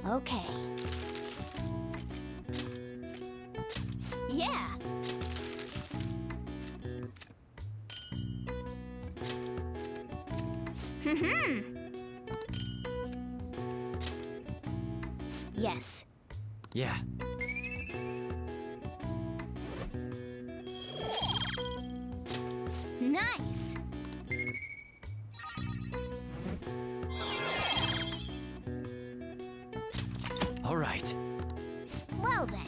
Okay. Yeah. Yes. Yeah. Nice. All right. Well then.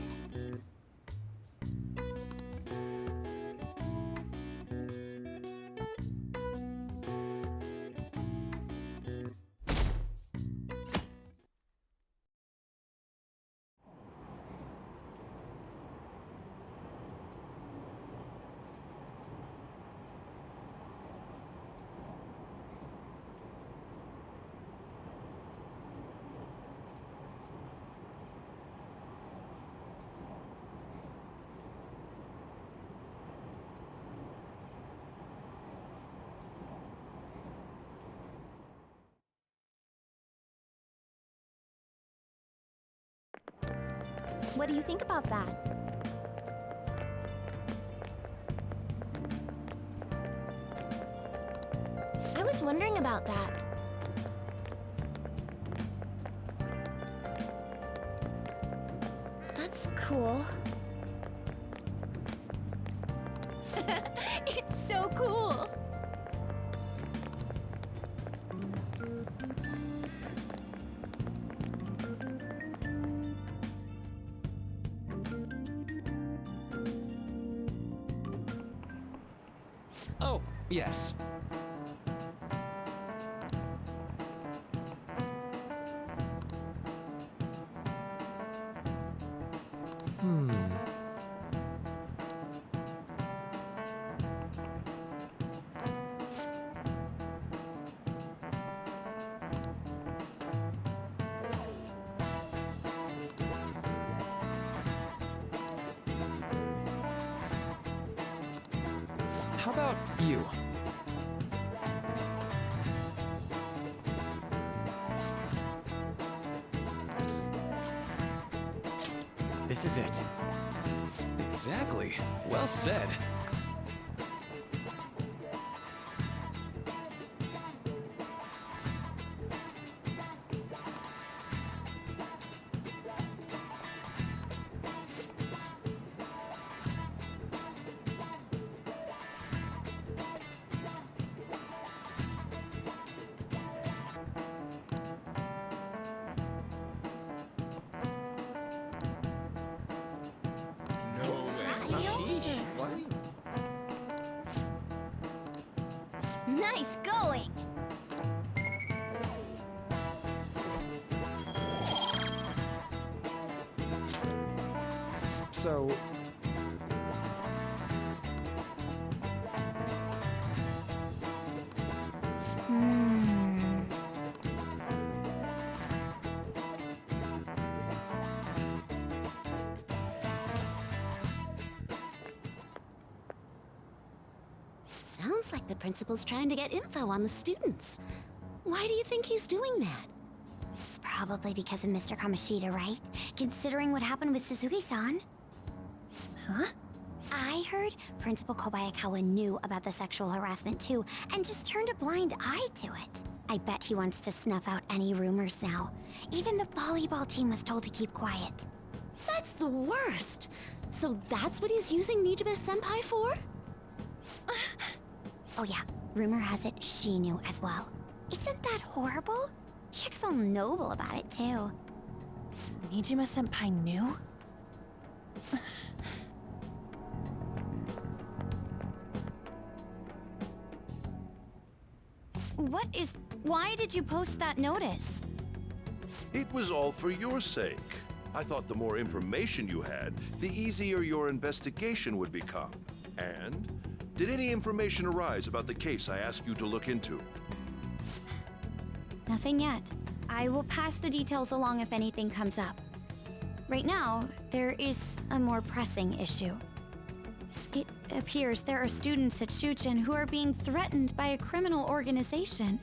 What do you think about that? I was wondering about that. That's cool. It's so cool! Oh, yes. How about you? This is it. Exactly. Well said. Nice going. So... Sounds like the principal's trying to get info on the students. Why do you think he's doing that? It's probably because of Mr. Kamoshida, right? Considering what happened with Suzuki-san. Huh? I heard Principal Kobayakawa knew about the sexual harassment too, and just turned a blind eye to it. I bet he wants to snuff out any rumors now. Even the volleyball team was told to keep quiet. That's the worst! So that's what he's using Nijibe-senpai for? Oh yeah, rumor has it she knew as well. Isn't that horrible? Chick's all noble about it too. Nijima-senpai knew? Why did you post that notice? It was all for your sake. I thought the more information you had, the easier your investigation would become. And did any information arise about the case I asked you to look into? Nothing yet. I will pass the details along if anything comes up. Right now, there is a more pressing issue. It appears there are students at Shuchen who are being threatened by a criminal organization.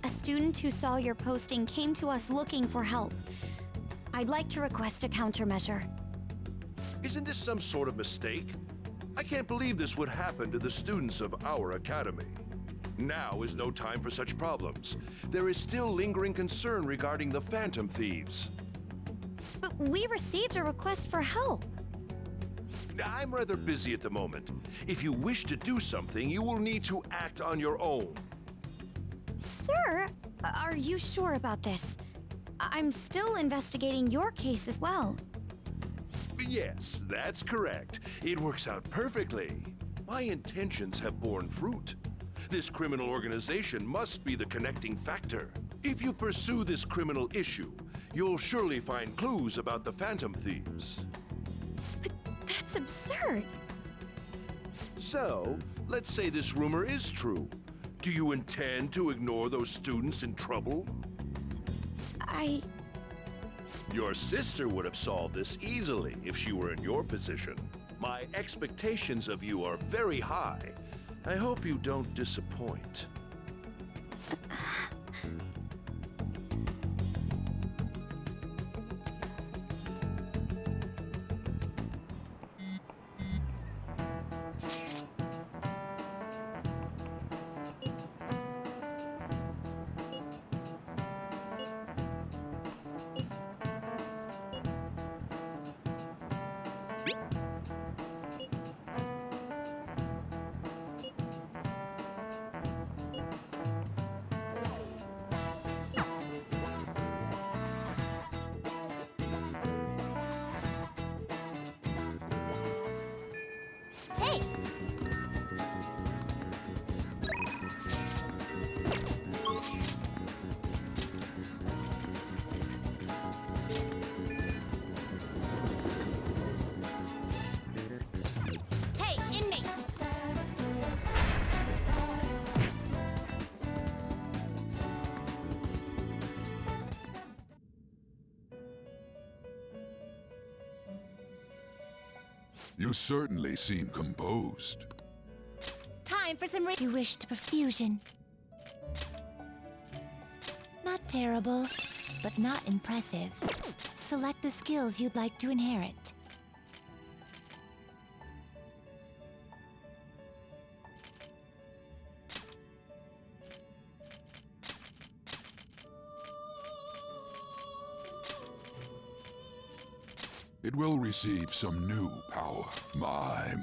A student who saw your posting came to us looking for help. I'd like to request a countermeasure. Isn't this some sort of mistake? I can't believe this would happen to the students of our academy. Now is no time for such problems. There is still lingering concern regarding the Phantom Thieves. But we received a request for help. I'm rather busy at the moment. If you wish to do something, you will need to act on your own. Sir, are you sure about this? I'm still investigating your case as well. Yes, that's correct. It works out perfectly. My intentions have borne fruit. This criminal organization must be the connecting factor. If you pursue this criminal issue, you'll surely find clues about the Phantom Thieves. But that's absurd. So, let's say this rumor is true. Do you intend to ignore those students in trouble? Your sister would have solved this easily if she were in your position. My expectations of you are very high. I hope you don't disappoint. Hey! Hey, inmate! You certainly seem composed. Time for some You wish to perfusion. Not terrible, but not impressive. Select the skills you'd like to inherit. It will receive some new power. My.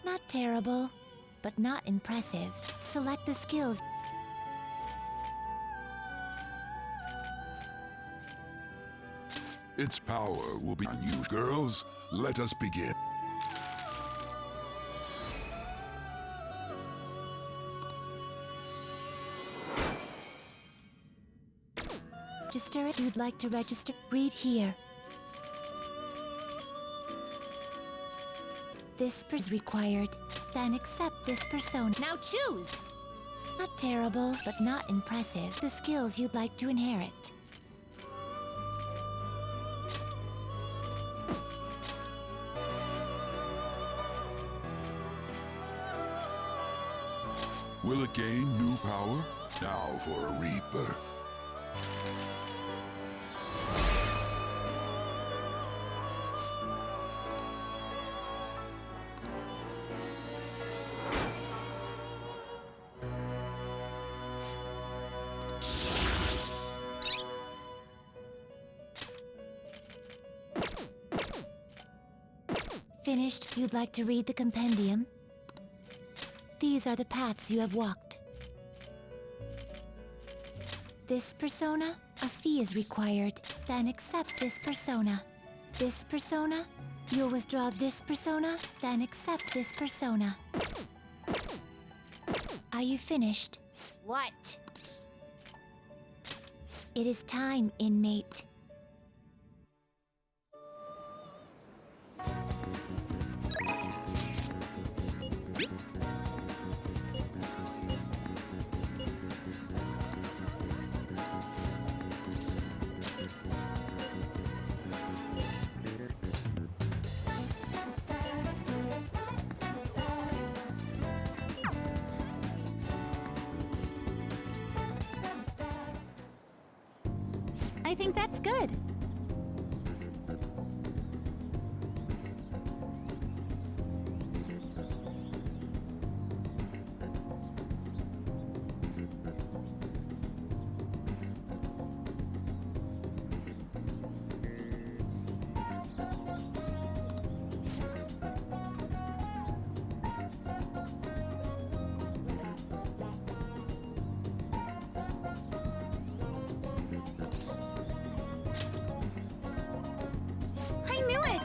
Not terrible, but not impressive. Select the skills. Its power will be unused. Girls, let us begin. Register if you'd like to register. Read here. This is required. Then accept this persona. Now choose! Not terrible, but not impressive. The skills you'd like to inherit. Will it gain new power? Now for a rebirth. Finished? You'd like to read the compendium? These are the paths you have walked. This persona, a fee is required. Then accept this persona. This persona, you'll withdraw this persona. Then accept this persona. Are you finished? What? It is time, inmate. I think that's good. I knew it!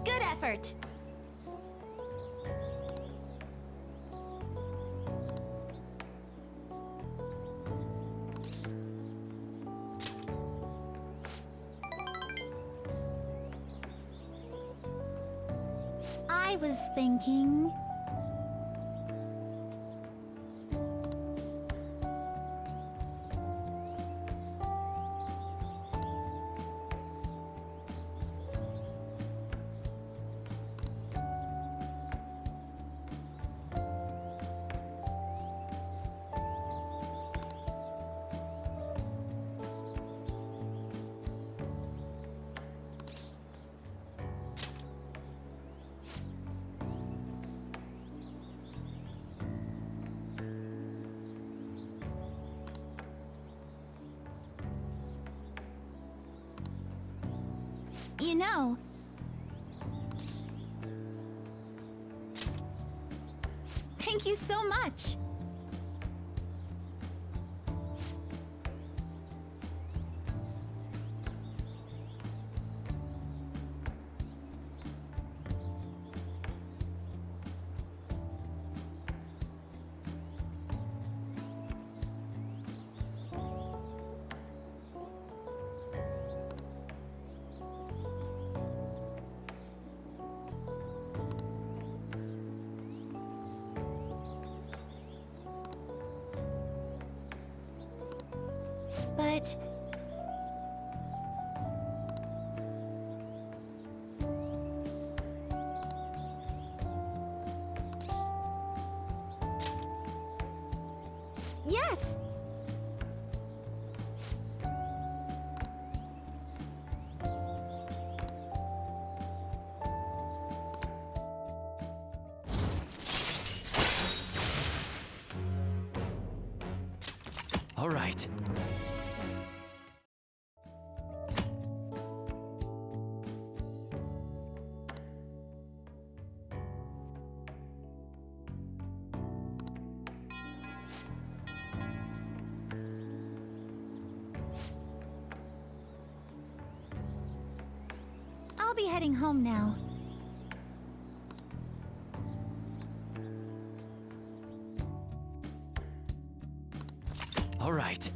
Good effort! I was thinking... You know... Thank you so much! But... Yes! All right. I'll be heading home now. All right.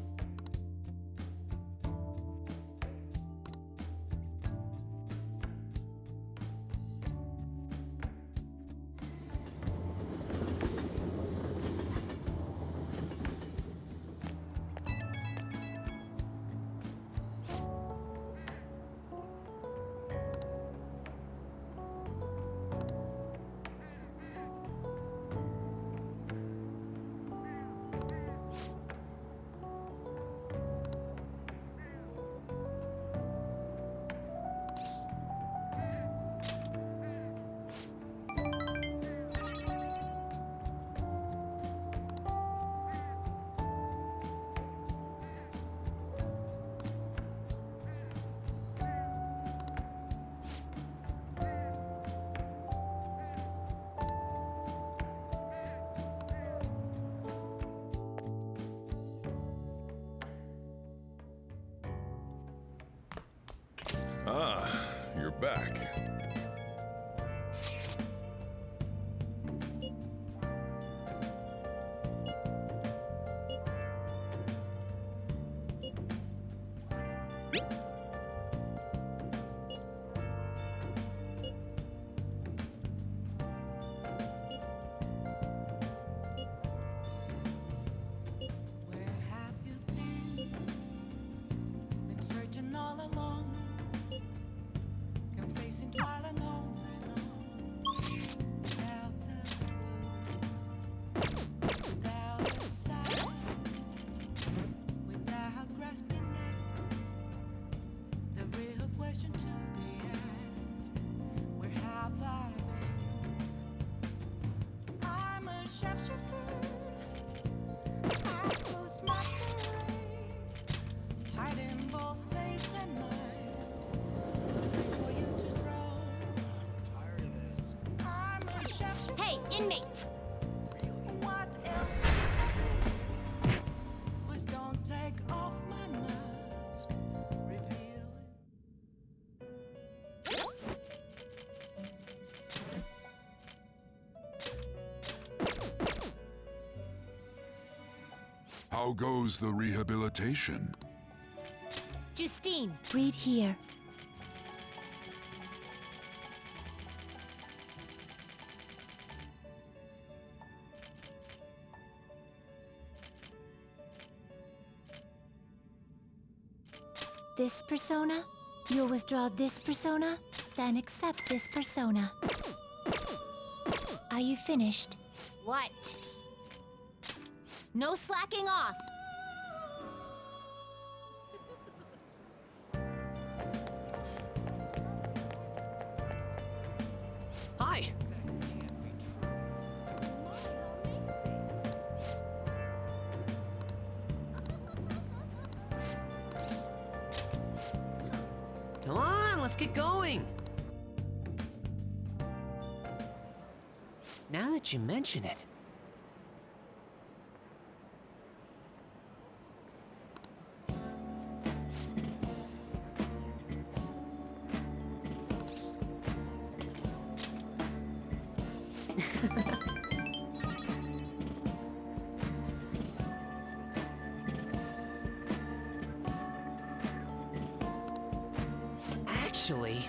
Ah, you're back. How goes the rehabilitation? Justine, read here. This persona? You'll withdraw this persona, then accept this persona. Are you finished? What? No slacking off! Hi! Come on, let's get going! Now that you mention it... Actually...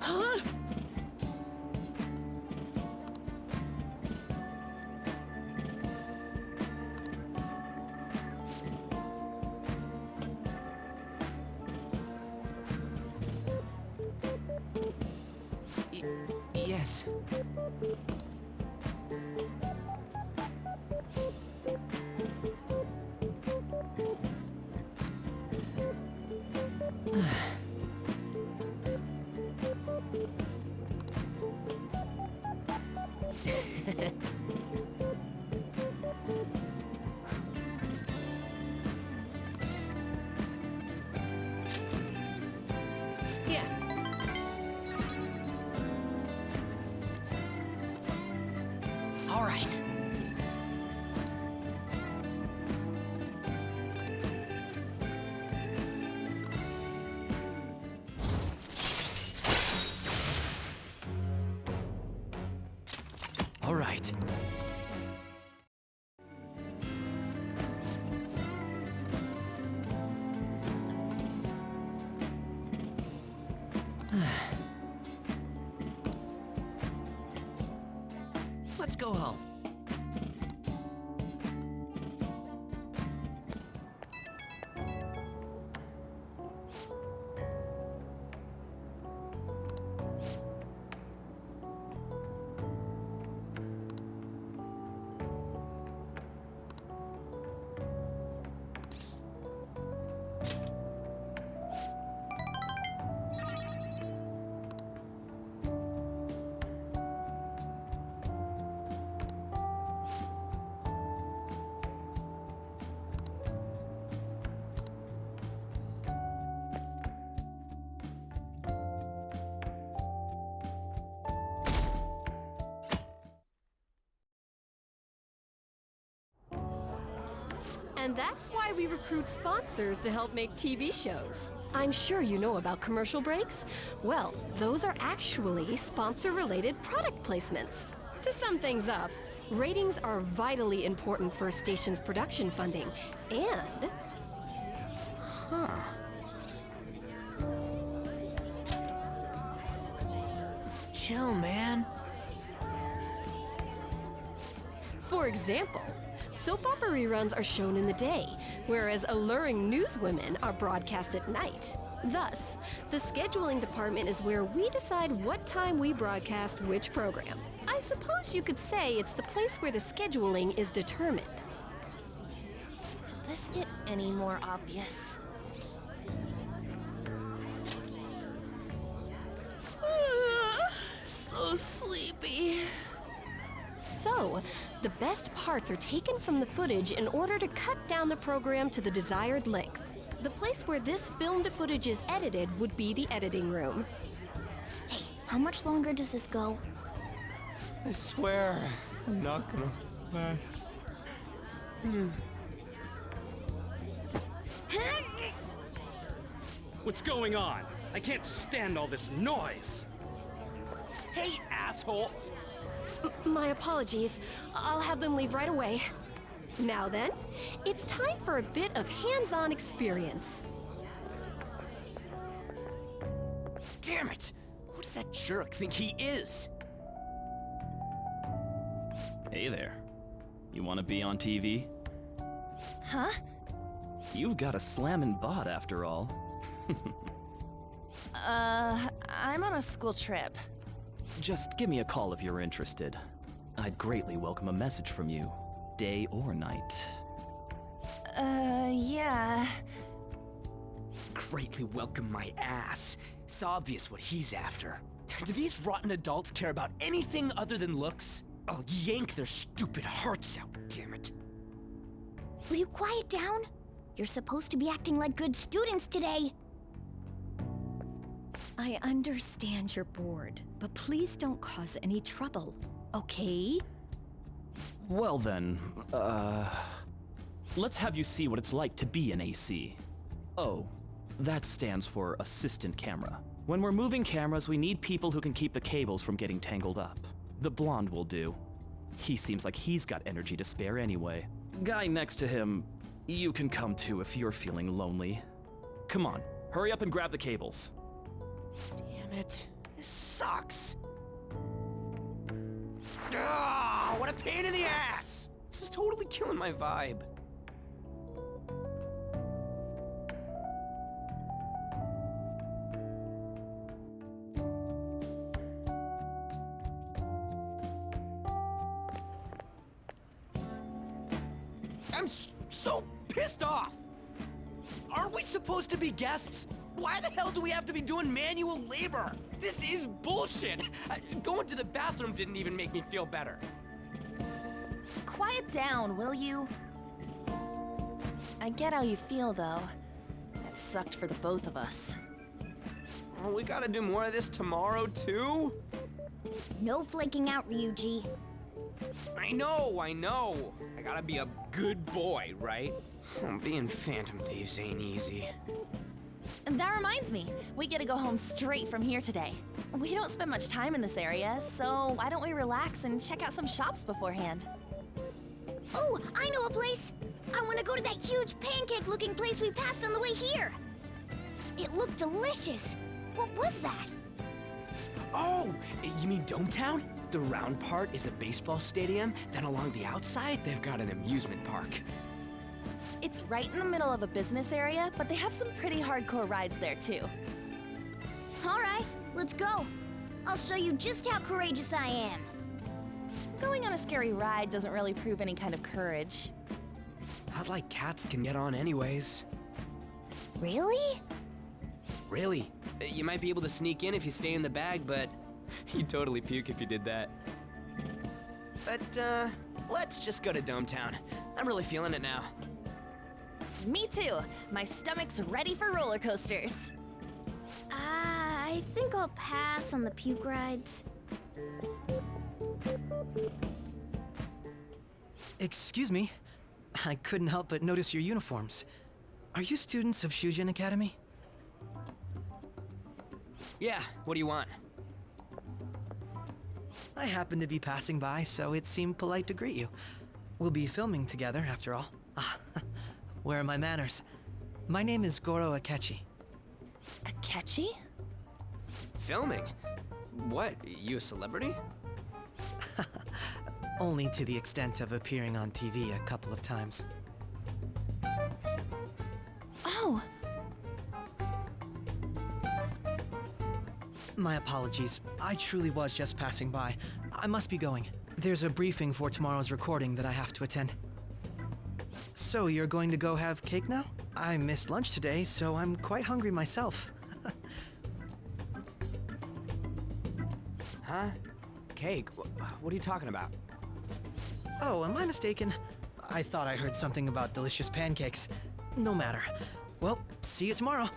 Huh? Yes. Yeah. All right. All right. Let's go home. And that's why we recruit sponsors to help make TV shows. I'm sure you know about commercial breaks. Well, those are actually sponsor-related product placements. To sum things up, ratings are vitally important for a station's production funding, and... Huh. Chill, man. For example, Soap opera reruns are shown in the day, whereas alluring newswomen are broadcast at night. Thus, the scheduling department is where we decide what time we broadcast which program. I suppose you could say it's the place where the scheduling is determined. Could this get any more obvious? So sleepy. So, the best parts are taken from the footage in order to cut down the program to the desired length. The place where this filmed footage is edited would be the editing room. Hey, how much longer does this go? I swear, I'm not gonna last. What's going on? I can't stand all this noise. Hey, asshole! My apologies. I'll have them leave right away. Now then, it's time for a bit of hands-on experience. Damn it! Who does that jerk think he is? Hey there. You want to be on TV? Huh? You've got a slammin' bot after all. I'm on a school trip. Just give me a call if you're interested. I'd greatly welcome a message from you, day or night. Yeah. Greatly welcome my ass. It's obvious what he's after. Do these rotten adults care about anything other than looks? I'll yank their stupid hearts out, damn it. Will you quiet down? You're supposed to be acting like good students today. I understand you're bored, but please don't cause any trouble, okay? Well then, let's have you see what it's like to be an AC. Oh, that stands for assistant camera. When we're moving cameras, we need people who can keep the cables from getting tangled up. The blonde will do. He seems like he's got energy to spare anyway. Guy next to him, you can come too if you're feeling lonely. Come on, hurry up and grab the cables. Damn it. This sucks. Ah, what a pain in the ass! This is totally killing my vibe. I'm so pissed off! Aren't we supposed to be guests? Why the hell do we have to be doing manual labor? This is bullshit! Going to the bathroom didn't even make me feel better. Quiet down, will you? I get how you feel, though. That sucked for the both of us. Oh, we gotta do more of this tomorrow, too? No flaking out, Ryuji. I know. I gotta be a good boy, right? Being Phantom Thieves ain't easy. And that reminds me, we get to go home straight from here today. We don't spend much time in this area, so why don't we relax and check out some shops beforehand? Oh, I know a place! I want to go to that huge pancake-looking place we passed on the way here! It looked delicious! What was that? Oh, you mean Dometown? The round part is a baseball stadium, then along the outside, they've got an amusement park. It's right in the middle of a business area, but they have some pretty hardcore rides there too. Alright, let's go. I'll show you just how courageous I am. Going on a scary ride doesn't really prove any kind of courage. Not like cats can get on anyways. Really? Really, you might be able to sneak in if you stay in the bag, but you'd totally puke if you did that. But, let's just go to Dometown. I'm really feeling it now. Me too. My stomach's ready for roller coasters. I think I'll pass on the puke rides. Excuse me. I couldn't help but notice your uniforms. Are you students of Shujin Academy? Yeah, what do you want? I happened to be passing by, so it seemed polite to greet you. We'll be filming together, after all. Where are my manners? My name is Goro Akechi. Akechi? Filming? What, you a celebrity? only to the extent of appearing on TV a couple of times. Oh, My apologies. I truly was just passing by. I must be going. There's a briefing for tomorrow's recording that I have to attend. So, you're going to go have cake now? I missed lunch today, so I'm quite hungry myself. Huh? Cake? What are you talking about? Oh, am I mistaken? I thought I heard something about delicious pancakes. No matter. Well, see you tomorrow.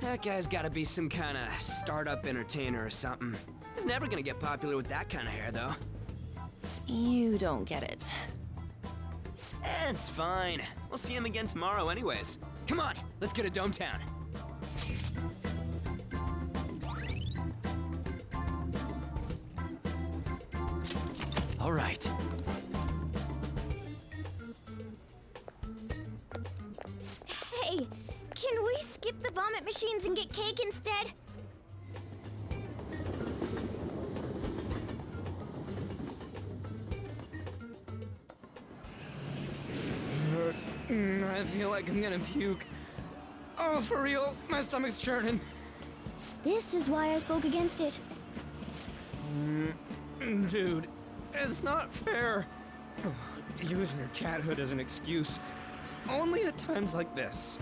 That guy's gotta be some kind of startup entertainer or something. He's never gonna get popular with that kind of hair, though. you don't get it. It's fine. We'll see him again tomorrow anyways. Come on, let's go to Dometown. All right. Hey, can we skip the vomit machines and get cake instead? I feel like I'm gonna puke. Oh, for real, my stomach's churning. This is why I spoke against it. Dude, it's not fair. Using your cathood as an excuse. Only at times like this.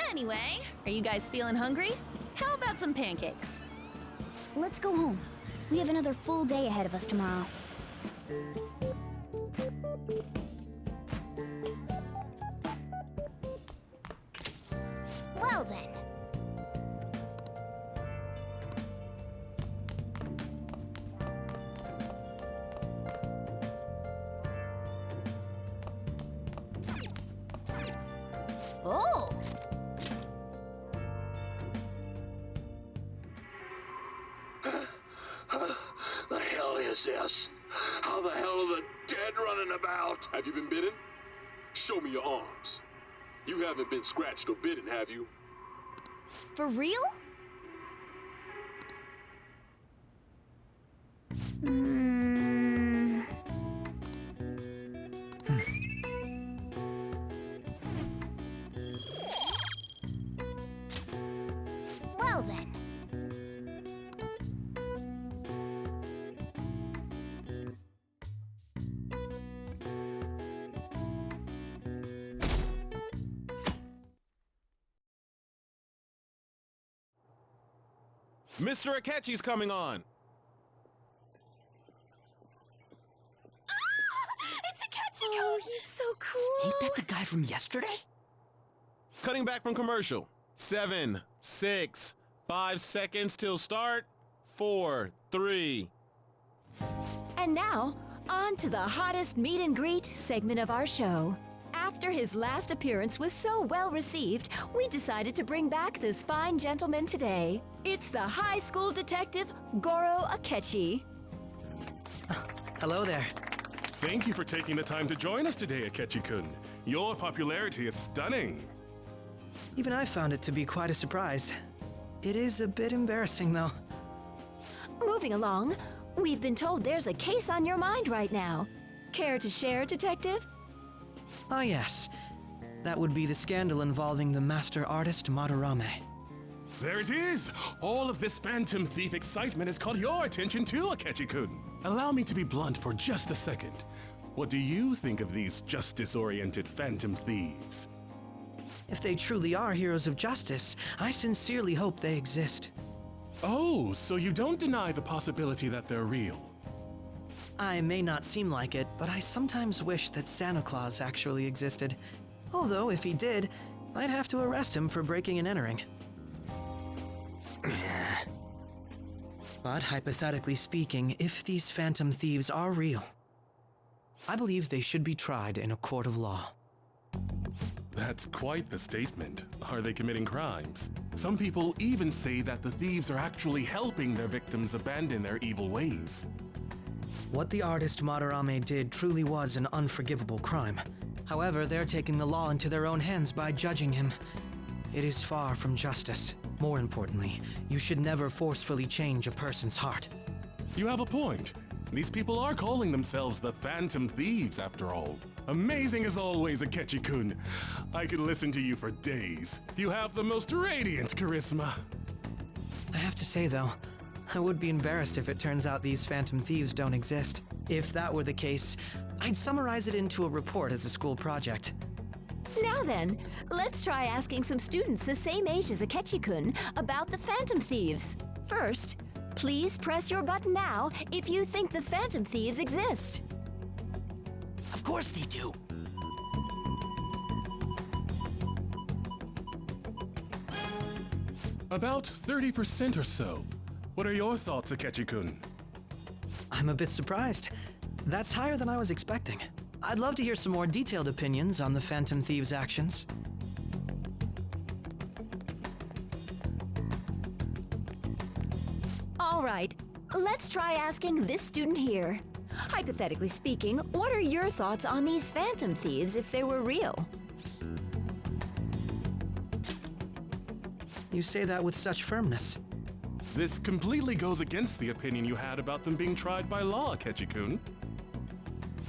Anyway, are you guys feeling hungry? How about some pancakes? Let's go home. We have another full day ahead of us tomorrow. Well then. Oh! The hell is this? How the hell are the dead running about? Have you been bitten? Show me your arms. You haven't been scratched or bitten, have you? For real? Well then. Mr. Akechi's coming on. It's a catchy Oh, he's so cool. Ain't that the guy from yesterday? Cutting back from commercial. 7, 6, 5 seconds till start. 4, 3. And now, on to the hottest meet and greet segment of our show. After his last appearance was so well received, we decided to bring back this fine gentleman today. It's the high school detective, Goro Akechi. Hello there. Thank you for taking the time to join us today, Akechi-kun. Your popularity is stunning. Even I found it to be quite a surprise. It is a bit embarrassing, though. Moving along, we've been told there's a case on your mind right now. Care to share, Detective? Ah, yes. That would be the scandal involving the master artist Madarame. There it is! All of this Phantom Thief excitement has caught your attention too, Akechi-kun. Allow me to be blunt for just a second. What do you think of these justice-oriented Phantom Thieves? If they truly are heroes of justice, I sincerely hope they exist. Oh, so you don't deny the possibility that they're real? I may not seem like it, but I sometimes wish that Santa Claus actually existed. Although, if he did, I'd have to arrest him for breaking and entering. But hypothetically speaking, if these phantom thieves are real, I believe they should be tried in a court of law. That's quite the statement. Are they committing crimes? Some people even say that the thieves are actually helping their victims abandon their evil ways. What the artist Madarame did truly was an unforgivable crime. However, they're taking the law into their own hands by judging him. it is far from justice. More importantly, you should never forcefully change a person's heart. You have a point. These people are calling themselves the Phantom Thieves, after all. Amazing as always, Akechi-kun. I could listen to you for days. You have the most radiant charisma. I have to say, though, I would be embarrassed if it turns out these Phantom Thieves don't exist. If that were the case, I'd summarize it into a report as a school project. Now then, let's try asking some students the same age as Akechi-kun about the Phantom Thieves. First, please press your button now if you think the Phantom Thieves exist. Of course they do. About 30% or so. What are your thoughts, Akechi-kun? I'm a bit surprised. That's higher than I was expecting. I'd love to hear some more detailed opinions on the Phantom Thieves' actions. All right, let's try asking this student here. Hypothetically speaking, what are your thoughts on these Phantom Thieves if they were real? You say that with such firmness. This completely goes against the opinion you had about them being tried by law, Akechi-kun.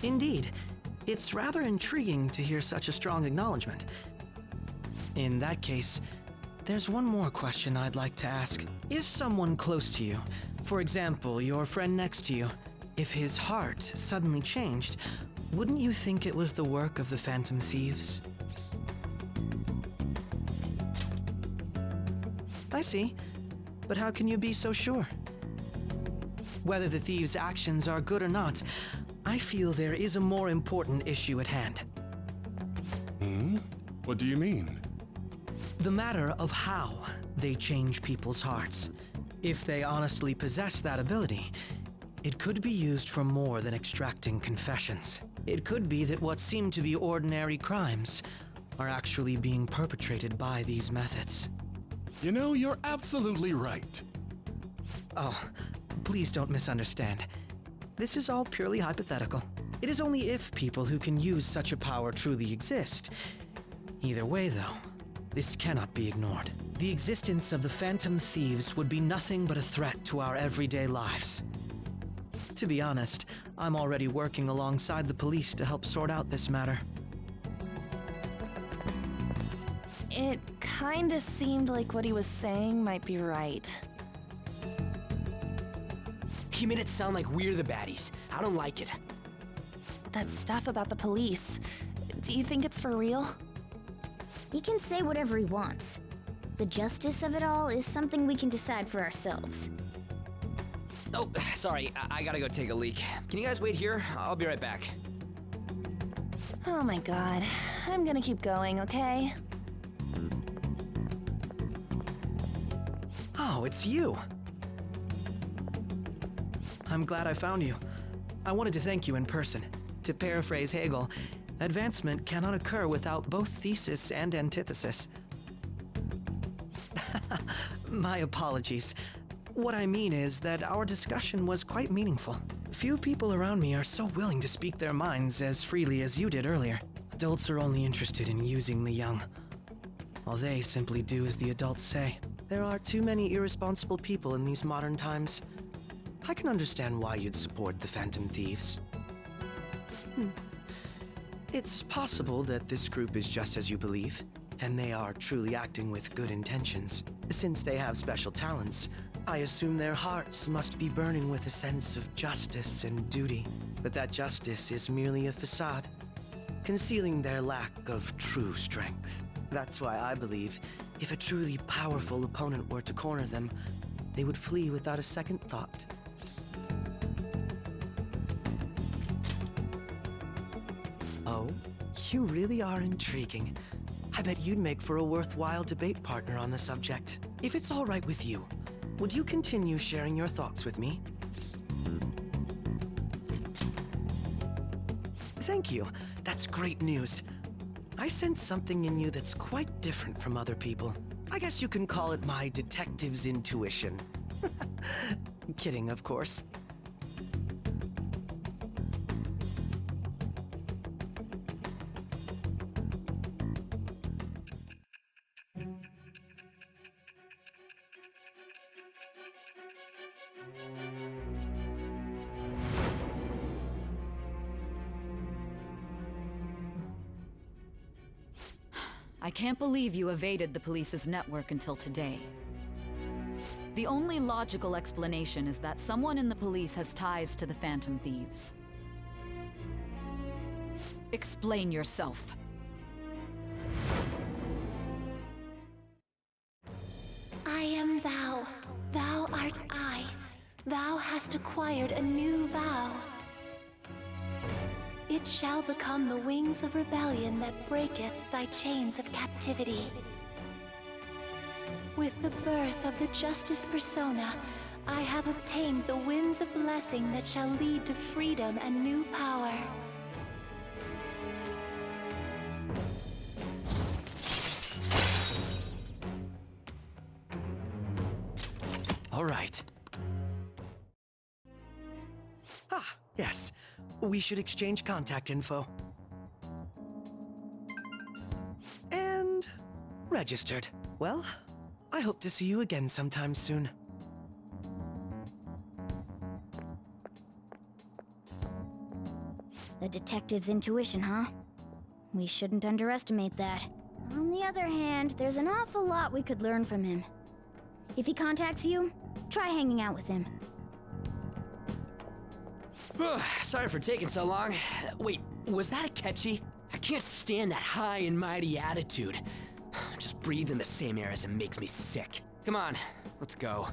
Indeed. It's rather intriguing to hear such a strong acknowledgement. In that case, there's one more question I'd like to ask. If someone close to you, for example, your friend next to you, if his heart suddenly changed, wouldn't you think it was the work of the Phantom Thieves? I see. But how can you be so sure? Whether the thieves' actions are good or not, I feel there is a more important issue at hand. What do you mean? The matter of how they change people's hearts. If they honestly possess that ability, it could be used for more than extracting confessions. It could be that what seem to be ordinary crimes are actually being perpetrated by these methods. You know, you're absolutely right. Oh, please don't misunderstand. This is all purely hypothetical. It is only if people who can use such a power truly exist. Either way, though, this cannot be ignored. The existence of the Phantom Thieves would be nothing but a threat to our everyday lives. To be honest, I'm already working alongside the police to help sort out this matter. It kinda seemed like what he was saying might be right. He made it sound like we're the baddies. I don't like it. That stuff about the police, do you think it's for real? He can say whatever he wants. The justice of it all is something we can decide for ourselves. Oh, sorry. I gotta go take a leak. Can you guys wait here? I'll be right back. Oh my god. I'm gonna keep going, okay? Oh, it's you. I'm glad I found you. I wanted to thank you in person. To paraphrase Hegel, advancement cannot occur without both thesis and antithesis. My apologies. What I mean is that our discussion was quite meaningful. Few people around me are so willing to speak their minds as freely as you did earlier. Adults are only interested in using the young, while they simply do as the adults say. There are too many irresponsible people in these modern times. I can understand why you'd support the Phantom Thieves. It's possible that this group is just as you believe, and they are truly acting with good intentions. Since they have special talents, I assume their hearts must be burning with a sense of justice and duty. But that justice is merely a facade, concealing their lack of true strength. That's why I believe if a truly powerful opponent were to corner them, they would flee without a second thought. Oh, you really are intriguing. I bet you'd make for a worthwhile debate partner on the subject. If it's all right with you, would you continue sharing your thoughts with me? Thank you. That's great news. I sense something in you that's quite different from other people. I guess you can call it my detective's intuition. Kidding, of course. I can't believe you evaded the police's network until today. The only logical explanation is that someone in the police has ties to the Phantom Thieves. Explain yourself. I am thou. Thou art I. Thou hast acquired a new vow. It shall become the wings of rebellion that breaketh thy chains of captivity. With the birth of the Justice persona, I have obtained the winds of blessing that shall lead to freedom and new power. All right. Ah, yes. We should exchange contact info. And registered. Well, I hope to see you again sometime soon. The detective's intuition, huh? We shouldn't underestimate that. On the other hand, there's an awful lot we could learn from him. If he contacts you, try hanging out with him. Sorry for taking so long. Wait, was that Akechi? I can't stand that high and mighty attitude. Just breathing the same air as him makes me sick. Come on, let's go.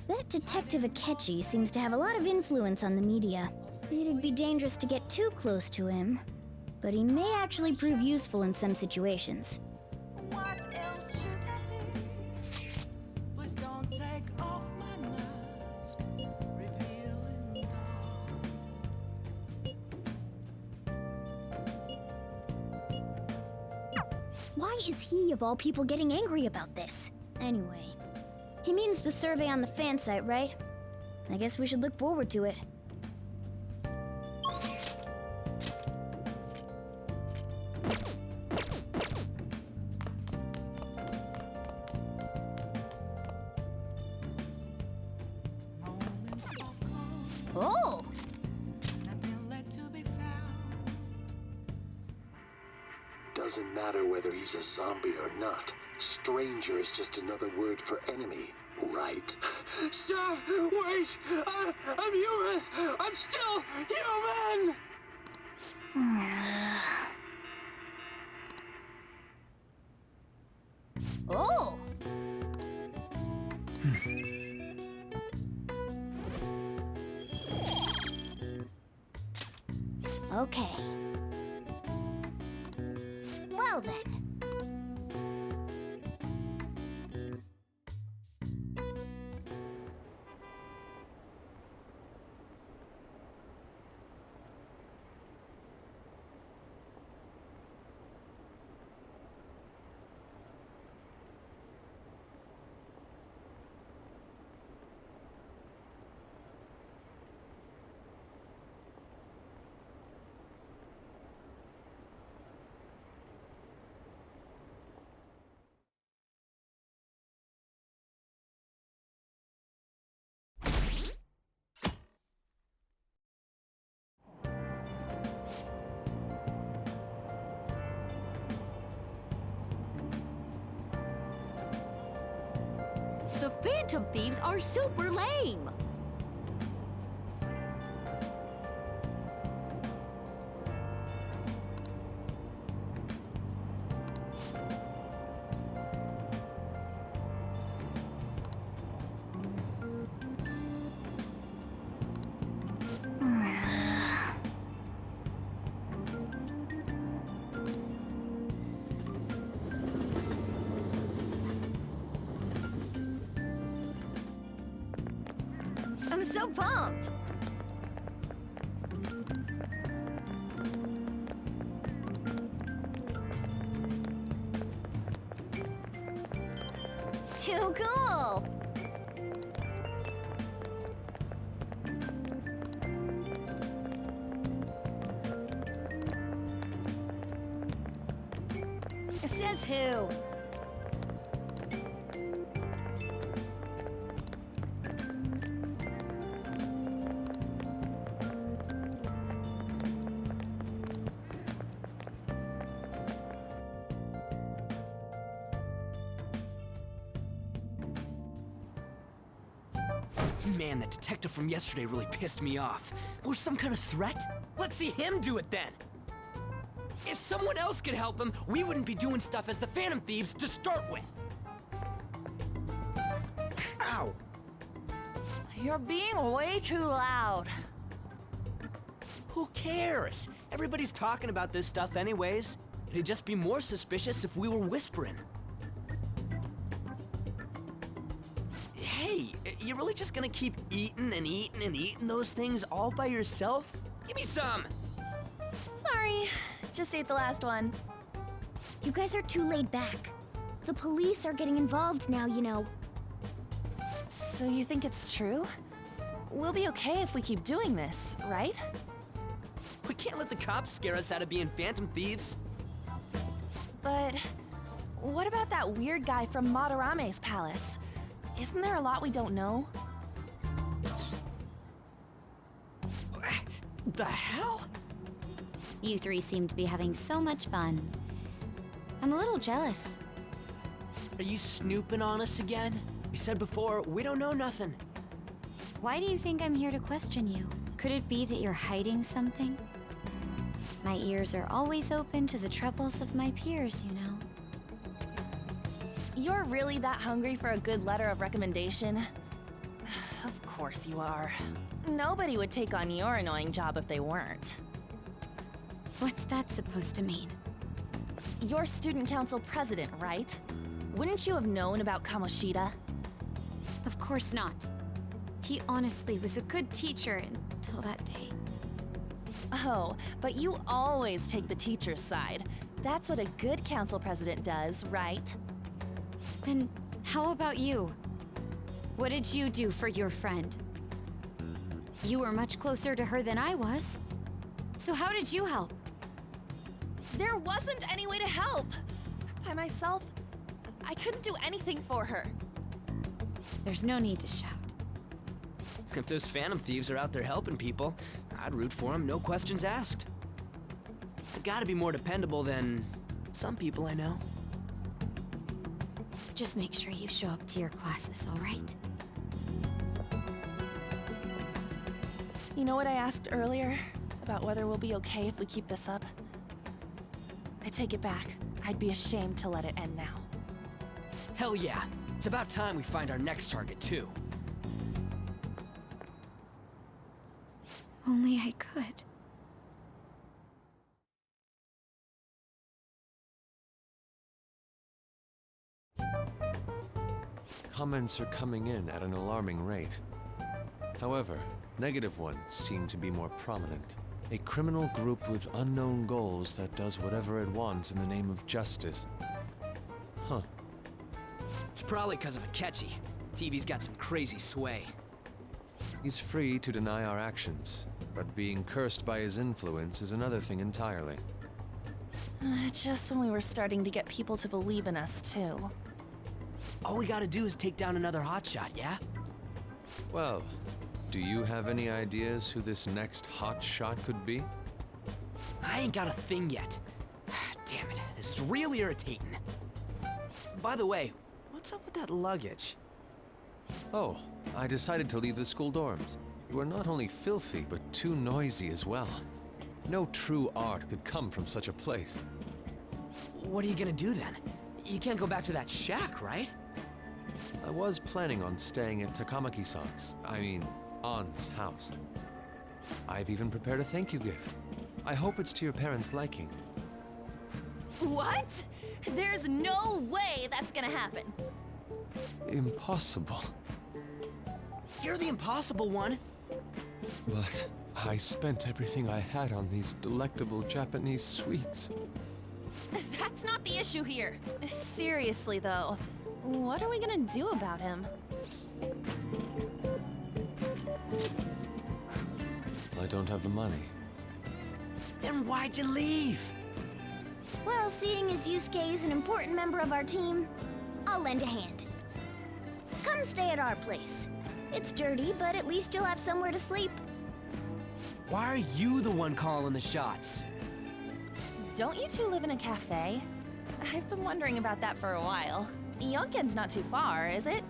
That Detective Akechi seems to have a lot of influence on the media. It'd be dangerous to get too close to him, but he may actually prove useful in some situations. Why is he, of all people, getting angry about this? Anyway, he means the survey on the fan site, right? I guess we should look forward to it. Oh! Doesn't matter whether he's a zombie or not. Stranger is just another word for enemy, right? Sir, wait! I'm human! I'm still human! Oh! Okay. Well then. The Phantom Thieves are super lame! I'm so pumped! Too cool! Says who? Man, that detective from yesterday really pissed me off. Was some kind of threat? Let's see him do it then! If someone else could help him, we wouldn't be doing stuff as the Phantom Thieves to start with. Ow! You're being way too loud. Who cares? Everybody's talking about this stuff anyways. It'd just be more suspicious if we were whispering. Hey, you really just gonna keep eating and eating and eating those things all by yourself? Give me some! Sorry, just ate the last one. You guys are too laid back. The police are getting involved now, you know. So you think it's true? We'll be okay if we keep doing this, right? We can't let the cops scare us out of being Phantom Thieves. But what about that weird guy from Madarame's palace? Isn't there a lot we don't know? The hell? You three seem to be having so much fun. I'm a little jealous. Are you snooping on us again? You said before, we don't know nothing. Why do you think I'm here to question you? Could it be that you're hiding something? My ears are always open to the troubles of my peers, you know. You're really that hungry for a good letter of recommendation? Of course you are. Nobody would take on your annoying job if they weren't. What's that supposed to mean? You're student council president, right? Wouldn't you have known about Kamoshida? Of course not. He honestly was a good teacher until that day. Oh, but you always take the teacher's side. That's what a good council president does, right? Then how about you? What did you do for your friend? You were much closer to her than I was. So how did you help? There wasn't any way to help. By myself, I couldn't do anything for her. There's no need to shout. If those Phantom Thieves are out there helping people, I'd root for them, no questions asked. They gotta be more dependable than some people I know. Just make sure you show up to your classes, all right? You know what I asked earlier? About whether we'll be okay if we keep this up? I take it back. I'd be ashamed to let it end now. Hell yeah. It's about time we find our next target, too. Only I could. Comments are coming in at an alarming rate. However, negative ones seem to be more prominent. A criminal group with unknown goals that does whatever it wants in the name of justice. Huh. It's probably because of Akechi. TV's got some crazy sway. He's free to deny our actions, but being cursed by his influence is another thing entirely. Just when we were starting to get people to believe in us, too. All we gotta do is take down another hotshot, yeah? Well, do you have any ideas who this next hot shot could be? I ain't got a thing yet. Damn it, this is real irritating. By the way, what's up with that luggage? Oh, I decided to leave the school dorms. You are not only filthy, but too noisy as well. No true art could come from such a place. What are you gonna do then? You can't go back to that shack, right? I was planning on staying at Takamaki-san's, Ann's house. I've even prepared a thank you gift. I hope it's to your parents' liking. What? There's no way that's gonna happen. Impossible. You're the impossible one. But I spent everything I had on these delectable Japanese sweets. That's not the issue here. Seriously, though, what are we gonna do about him? I don't have the money. Then why'd you leave? Well, seeing as Yusuke is an important member of our team, I'll lend a hand. Come stay at our place. It's dirty, but at least you'll have somewhere to sleep. Why are you the one calling the shots? Don't you two live in a cafe? I've been wondering about that for a while. Yonken's not too far, is it?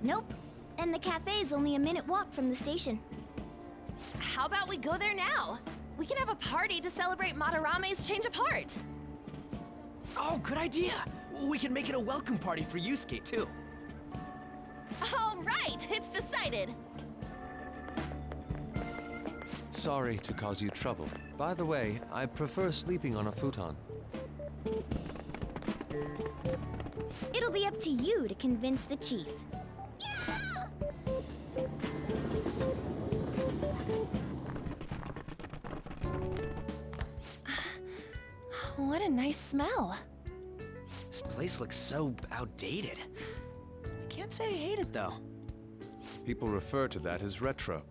Nope. And the cafe's only a minute walk from the station. How about we go there now? We can have a party to celebrate Madarame's change of heart. Oh, good idea. We can make it a welcome party for Yusuke, too. All right, it's decided. Sorry to cause you trouble. By the way, I prefer sleeping on a futon. It'll be up to you to convince the chief. What a nice smell. This place looks so outdated. I can't say I hate it, though. People refer to that as retro.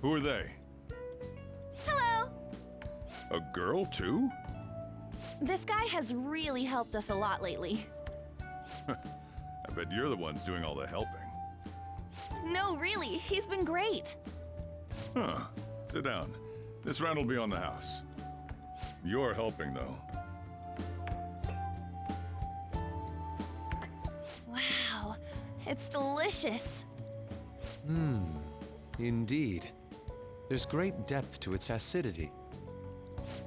Who are they? Hello. A girl, too? This guy has really helped us a lot lately. I bet you're the ones doing all the helping. No, really, he's been great. Huh. Sit down. This round will be on the house. You're helping, though. Wow, it's delicious. Indeed. There's great depth to its acidity.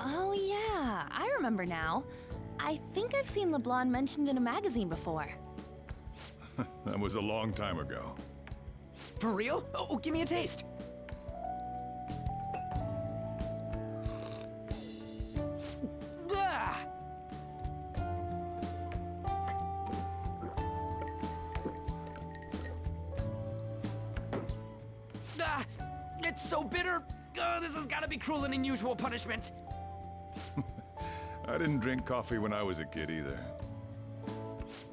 Oh yeah, I remember now. I think I've seen the blonde mentioned in a magazine before. That was a long time ago. For real? Oh, give me a taste. Ah! Ah! It's so bitter! This has gotta be cruel and unusual punishment. I didn't drink coffee when I was a kid either.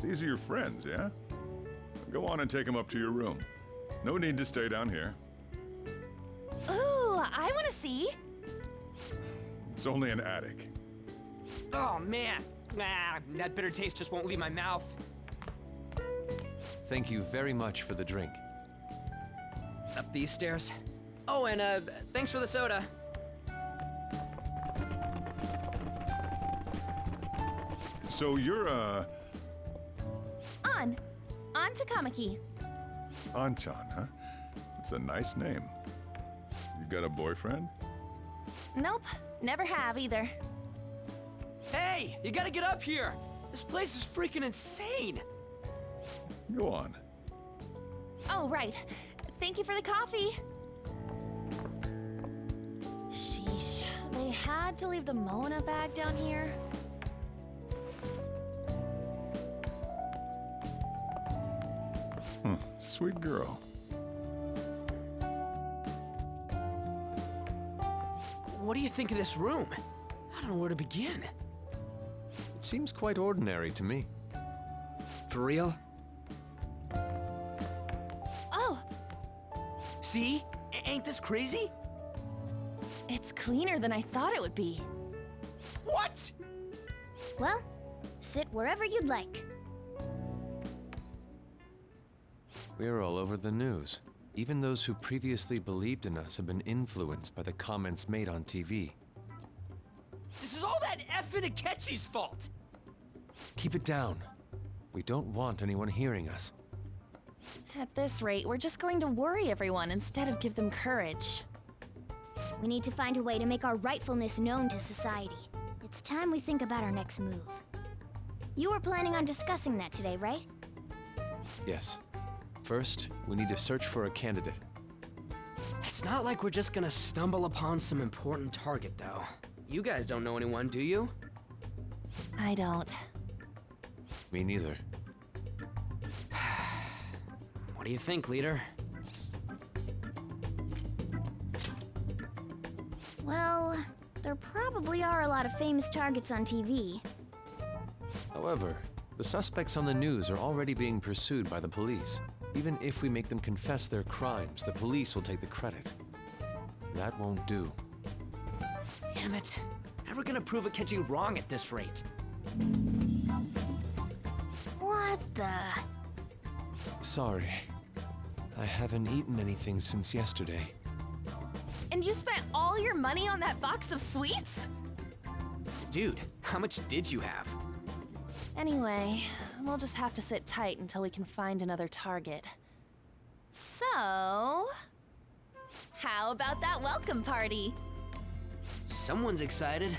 These are your friends, yeah? Go on and take them up to your room. No need to stay down here. Ooh, I want to see. It's only an attic. Oh man, that bitter taste just won't leave my mouth. Thank you very much for the drink. Up these stairs. Oh, and thanks for the soda. So you're, On Takamaki. Anchan, huh? It's a nice name. You got a boyfriend? Nope, never have either. Hey, you gotta get up here. This place is freaking insane. Go on. Oh, right. Thank you for the coffee. Sheesh, they had to leave the Mona bag down here. Sweet girl. What do you think of this room? I don't know where to begin. It seems quite ordinary to me. For real? Oh, See? Ain't this crazy? it's cleaner than I thought it would be. What? Well, sit wherever you'd like. We're all over the news. Even those who previously believed in us have been influenced by the comments made on TV. This is all that effing Akechi's fault. Keep it down. We don't want anyone hearing us. At this rate, we're just going to worry everyone instead of give them courage. We need to find a way to make our rightfulness known to society. It's time we think about our next move. You were planning on discussing that today, right? Yes. First, we need to search for a candidate. It's not like we're just gonna stumble upon some important target, though. You guys don't know anyone, do you? I don't. Me neither. What do you think, leader? Well, there probably are a lot of famous targets on TV. However, the suspects on the news are already being pursued by the police. Even if we make them confess their crimes, the police will take the credit. That won't do. Damn it. Never gonna prove Akechi wrong at this rate. What the? Sorry. I haven't eaten anything since yesterday. And you spent all your money on that box of sweets? Dude, how much did you have? Anyway, we'll just have to sit tight until we can find another target. So, how about that welcome party? Someone's excited.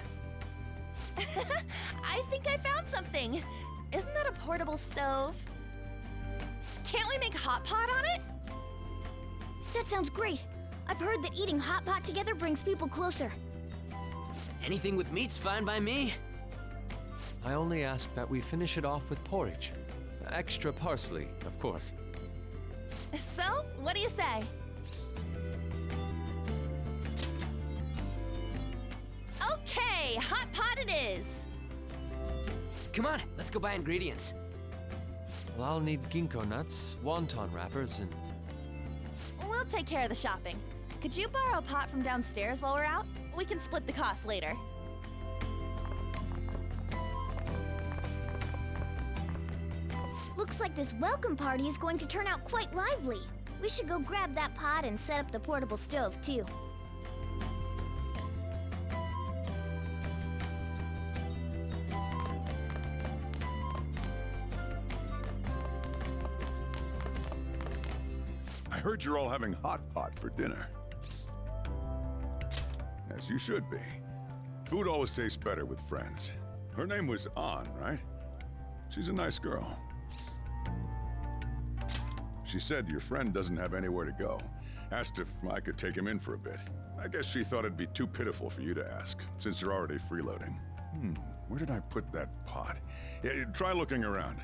I think I found something. Isn't that a portable stove? Can't we make hot pot on it? That sounds great. I've heard that eating hot pot together brings people closer. Anything with meat's fine by me. I only ask that we finish it off with porridge. Extra parsley, of course. So, what do you say? Okay, hot pot it is. Come on, let's go buy ingredients. Well, I'll need ginkgo nuts, wonton wrappers, and... We'll take care of the shopping. Could you borrow a pot from downstairs while we're out? We can split the cost later. Looks like this welcome party is going to turn out quite lively. We should go grab that pot and set up the portable stove, too. I heard you're all having hot pot for dinner. As you should be. Food always tastes better with friends. Her name was An, right? She's a nice girl. She said your friend doesn't have anywhere to go. Asked if I could take him in for a bit. I guess she thought it'd be too pitiful for you to ask, since you're already freeloading. Where did I put that pot? Yeah, try looking around.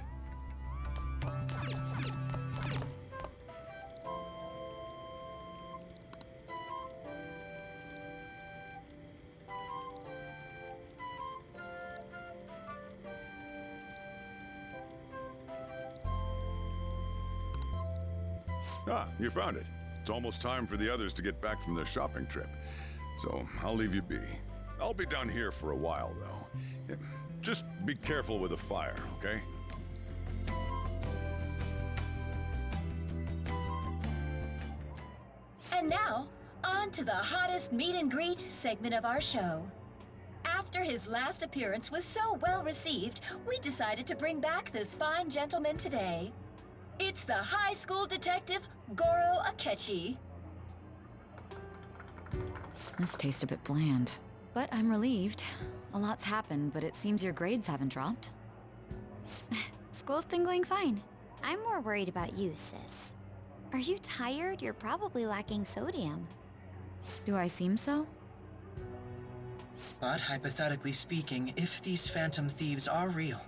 Ah, you found it. It's almost time for the others to get back from their shopping trip. So I'll leave you be. I'll be down here for a while, though. Just be careful with the fire, okay? And now, on to the hottest meet and greet segment of our show. After his last appearance was so well received, we decided to bring back this fine gentleman today. It's the high school detective, Goro Akechi. This tastes a bit bland, but I'm relieved. A lot's happened, but it seems your grades haven't dropped. School's been going fine. I'm more worried about you, sis. Are you tired? You're probably lacking sodium. Do I seem so? But hypothetically speaking, if these phantom thieves are real,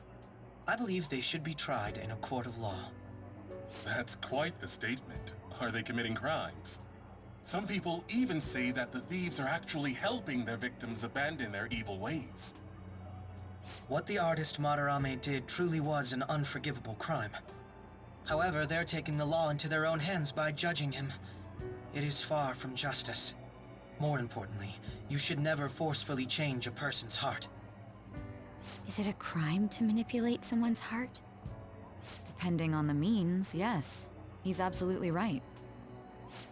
I believe they should be tried in a court of law. That's quite the statement. Are they committing crimes? Some people even say that the thieves are actually helping their victims abandon their evil ways. What the artist Madarame did truly was an unforgivable crime. However, they're taking the law into their own hands by judging him. It is far from justice. More importantly, you should never forcefully change a person's heart. Is it a crime to manipulate someone's heart? Depending on the means, yes. He's absolutely right.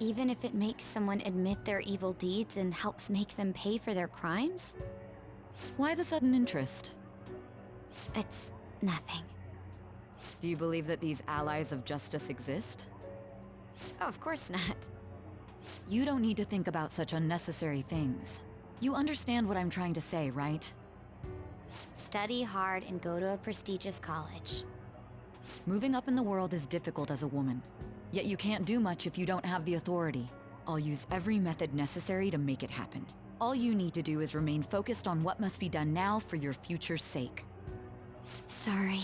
Even if it makes someone admit their evil deeds and helps make them pay for their crimes? Why the sudden interest? It's nothing. Do you believe that these allies of justice exist? Oh, of course not. You don't need to think about such unnecessary things. You understand what I'm trying to say, right? Study hard and go to a prestigious college. Moving up in the world is difficult as a woman. Yet you can't do much if you don't have the authority. I'll use every method necessary to make it happen. All you need to do is remain focused on what must be done now for your future's sake. Sorry.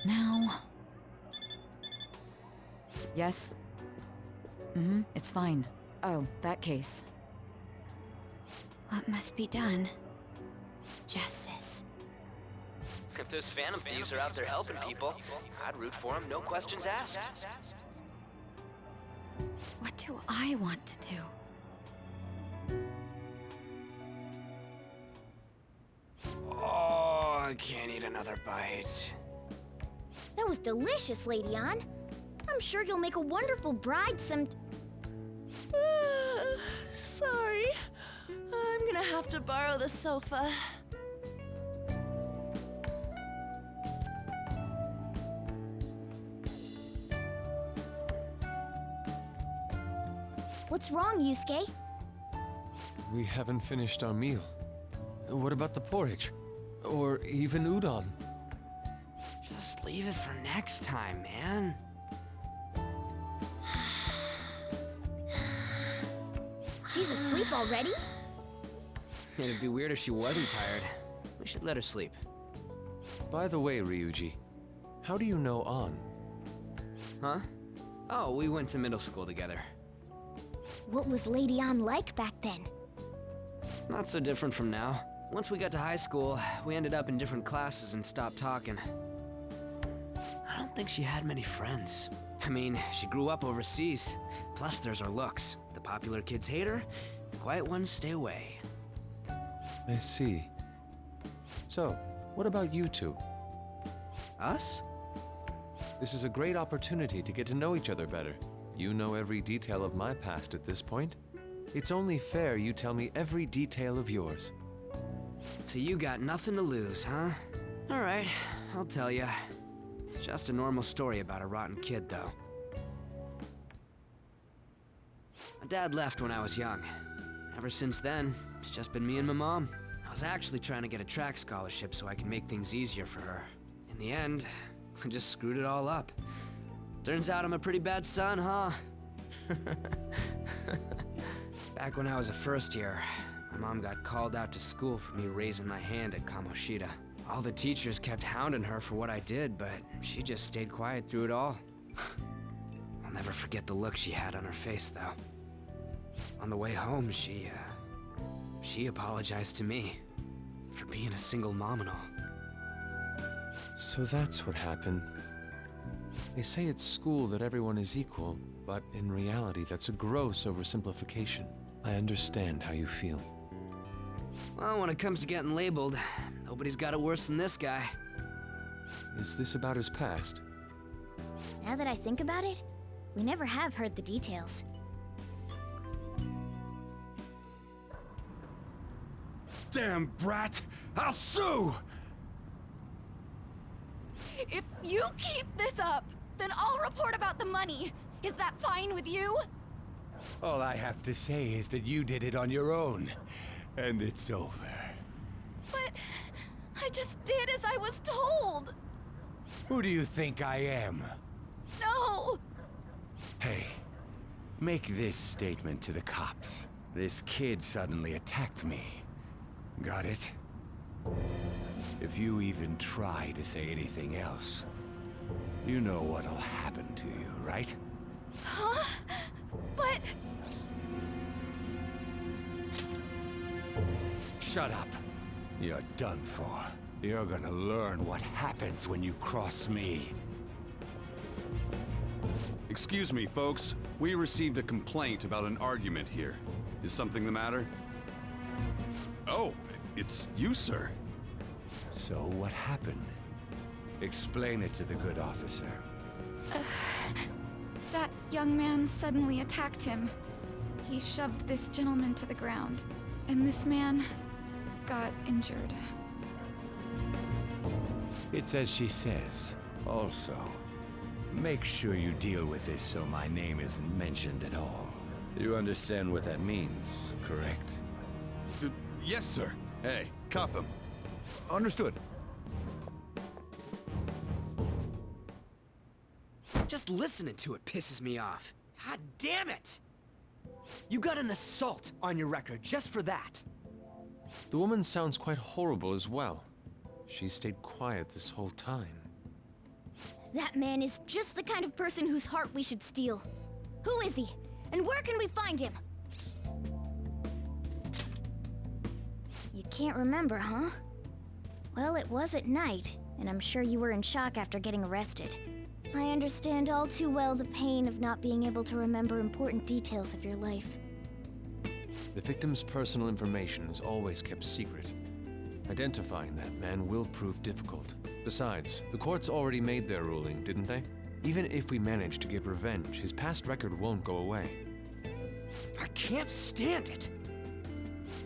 Now... Yes? It's fine. Oh, that case. What must be done? Justice. If those Phantom Thieves are out there helping people, I'd root for them, no questions asked. What do I want to do? Oh, I can't eat another bite. That was delicious, Lady Ann. I'm sure you'll make a wonderful bride Sorry. I'm gonna have to borrow the sofa. What's wrong, Yusuke? We haven't finished our meal. What about the porridge? Or even udon? Just leave it for next time, man. She's asleep already? It'd be weird if she wasn't tired. We should let her sleep. By the way, Ryuji, how do you know An? Huh? Oh, we went to middle school together. What was Lady Ann like back then? Not so different from now. Once we got to high school, we ended up in different classes and stopped talking. I don't think she had many friends. I mean, she grew up overseas. Plus, there's her looks. The popular kids hate her, the quiet ones stay away. I see. So, what about you two? Us? This is a great opportunity to get to know each other better. You know every detail of my past at this point. It's only fair you tell me every detail of yours. So you got nothing to lose, huh? All right, I'll tell you. It's just a normal story about a rotten kid, though. My dad left when I was young. Ever since then, it's just been me and my mom. I was actually trying to get a track scholarship so I could make things easier for her. In the end, I just screwed it all up. Turns out I'm a pretty bad son, huh? Back when I was a first year, my mom got called out to school for me raising my hand at Kamoshida. All the teachers kept hounding her for what I did, but she just stayed quiet through it all. I'll never forget the look she had on her face, though. On the way home, she apologized to me for being a single mom and all. So that's what happened. They say at school that everyone is equal, but in reality that's a gross oversimplification. I understand how you feel. Well, when it comes to getting labeled, nobody's got it worse than this guy. Is this about his past? Now that I think about it, we never have heard the details. Damn brat! I'll sue! If you keep this up, then I'll report about the money. Is that fine with you? All I have to say is that you did it on your own, and it's over. But I just did as I was told. Who do you think I am? No! Hey, make this statement to the cops. This kid suddenly attacked me. Got it? If you even try to say anything else, you know what'll happen to you, right? Huh? But... Shut up. You're done for. You're gonna learn what happens when you cross me. Excuse me, folks. We received a complaint about an argument here. Is something the matter? Oh, it's you, sir. So what happened? Explain it to the good officer. That young man suddenly attacked him. He shoved this gentleman to the ground, and this man got injured. It's as she says. Also, make sure you deal with this so my name isn't mentioned at all. You understand what that means, correct? Yes, sir. Hey, cuff him. Understood. Just listening to it pisses me off. God damn it! You got an assault on your record just for that. The woman sounds quite horrible as well. She stayed quiet this whole time. That man is just the kind of person whose heart we should steal. Who is he? And where can we find him? You can't remember, huh? Well, it was at night, and I'm sure you were in shock after getting arrested. I understand all too well the pain of not being able to remember important details of your life. The victim's personal information is always kept secret. Identifying that man will prove difficult. Besides, the courts already made their ruling, didn't they? Even if we manage to get revenge, his past record won't go away. I can't stand it.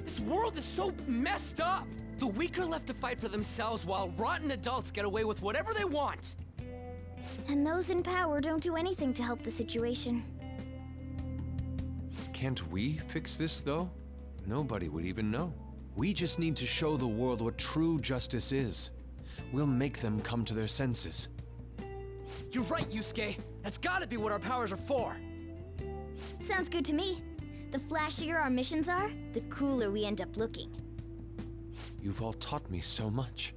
This world is so messed up. The weak are left to fight for themselves while rotten adults get away with whatever they want. And those in power don't do anything to help the situation. Can't we fix this, though? Nobody would even know. We just need to show the world what true justice is. We'll make them come to their senses. You're right, Yusuke. That's gotta be what our powers are for. Sounds good to me. The flashier our missions are, the cooler we end up looking. You've all taught me so much.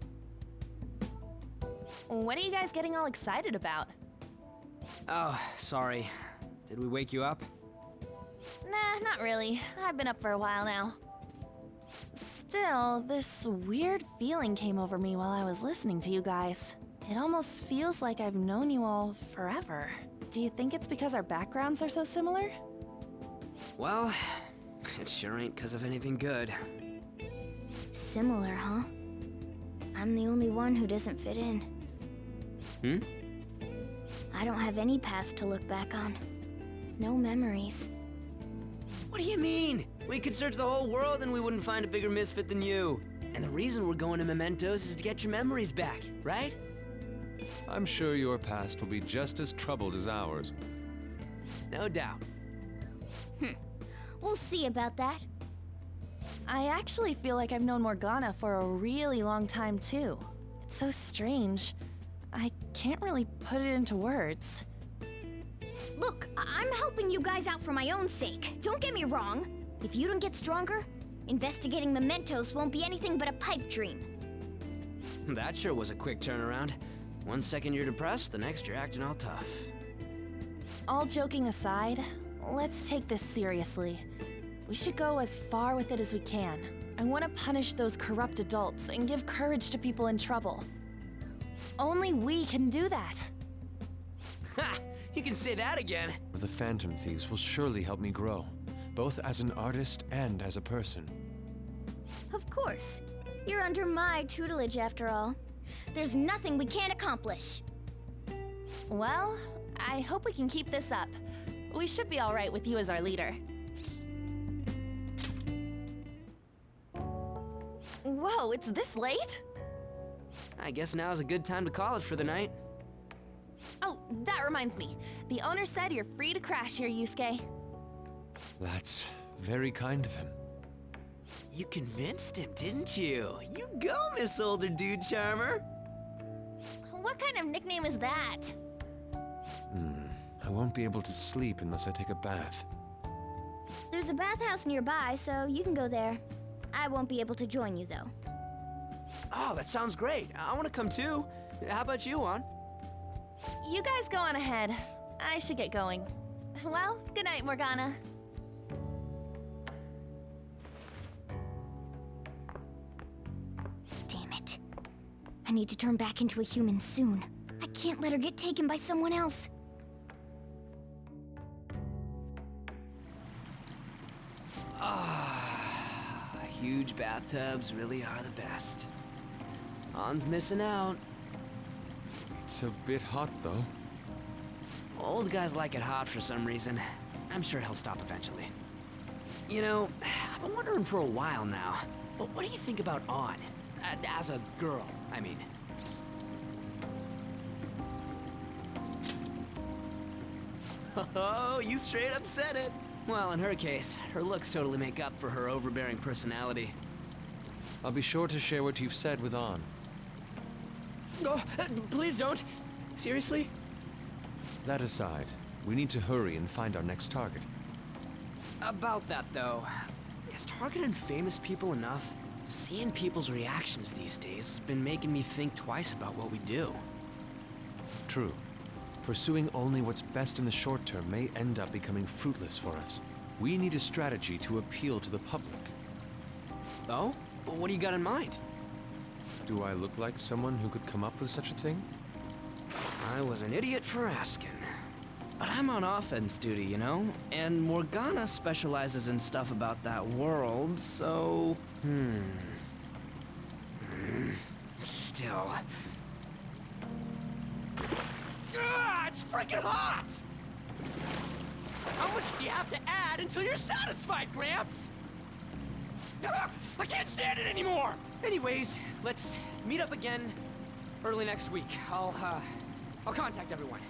What are you guys getting all excited about? Oh, sorry. Did we wake you up? Nah, not really. I've been up for a while now. Still, this weird feeling came over me while I was listening to you guys. It almost feels like I've known you all forever. Do you think it's because our backgrounds are so similar? Well, it sure ain't because of anything good. Similar, huh? I'm the only one who doesn't fit in. I don't have any past to look back on. No memories. What do you mean? We could search the whole world and we wouldn't find a bigger misfit than you. And the reason we're going to Mementos is to get your memories back, right? I'm sure your past will be just as troubled as ours. No doubt. We'll see about that. I actually feel like I've known Morgana for a really long time, too. It's so strange. I can't really put it into words. Look, I'm helping you guys out for my own sake. Don't get me wrong. If you don't get stronger, investigating Mementos won't be anything but a pipe dream. That sure was a quick turnaround. 1 second you're depressed, the next you're acting all tough. All joking aside, let's take this seriously. We should go as far with it as we can. I want to punish those corrupt adults and give courage to people in trouble. Only we can do that. Ha! You can say that again. The Phantom Thieves will surely help me grow, both as an artist and as a person. Of course. You're under my tutelage after all. There's nothing we can't accomplish. Well, I hope we can keep this up. We should be all right with you as our leader. Whoa, it's this late? I guess now's a good time to call it for the night. Oh, that reminds me. The owner said you're free to crash here, Yusuke. That's very kind of him. You convinced him, didn't you? You go, Miss Older Dude Charmer. What kind of nickname is that? I won't be able to sleep unless I take a bath. There's a bathhouse nearby, so you can go there. I won't be able to join you, though. Oh, that sounds great. I want to come too. How about you, Juan? You guys go on ahead. I should get going. Well, good night, Morgana. Damn it. I need to turn back into a human soon. I can't let her get taken by someone else. Huge bathtubs really are the best. Han's missing out. It's a bit hot, though. Old guys like it hot for some reason. I'm sure he'll stop eventually. You know, I've been wondering for a while now, but what do you think about An? As a girl, I mean. Oh, you straight up said it. Well, in her case, her looks totally make up for her overbearing personality. I'll be sure to share what you've said with An. Oh, please don't. Seriously? That aside, we need to hurry and find our next target. About that, though, is targeting famous people enough? Seeing people's reactions these days has been making me think twice about what we do. True. Pursuing only what's best in the short term may end up becoming fruitless for us. We need a strategy to appeal to the public. Oh? What do you got in mind? Do I look like someone who could come up with such a thing? I was an idiot for asking. But I'm on offense duty, you know? And Morgana specializes in stuff about that world, so... Still... it's freaking hot! How much do you have to add until you're satisfied, Gramps? I can't stand it anymore! Anyways, let's meet up again early next week. I'll contact everyone.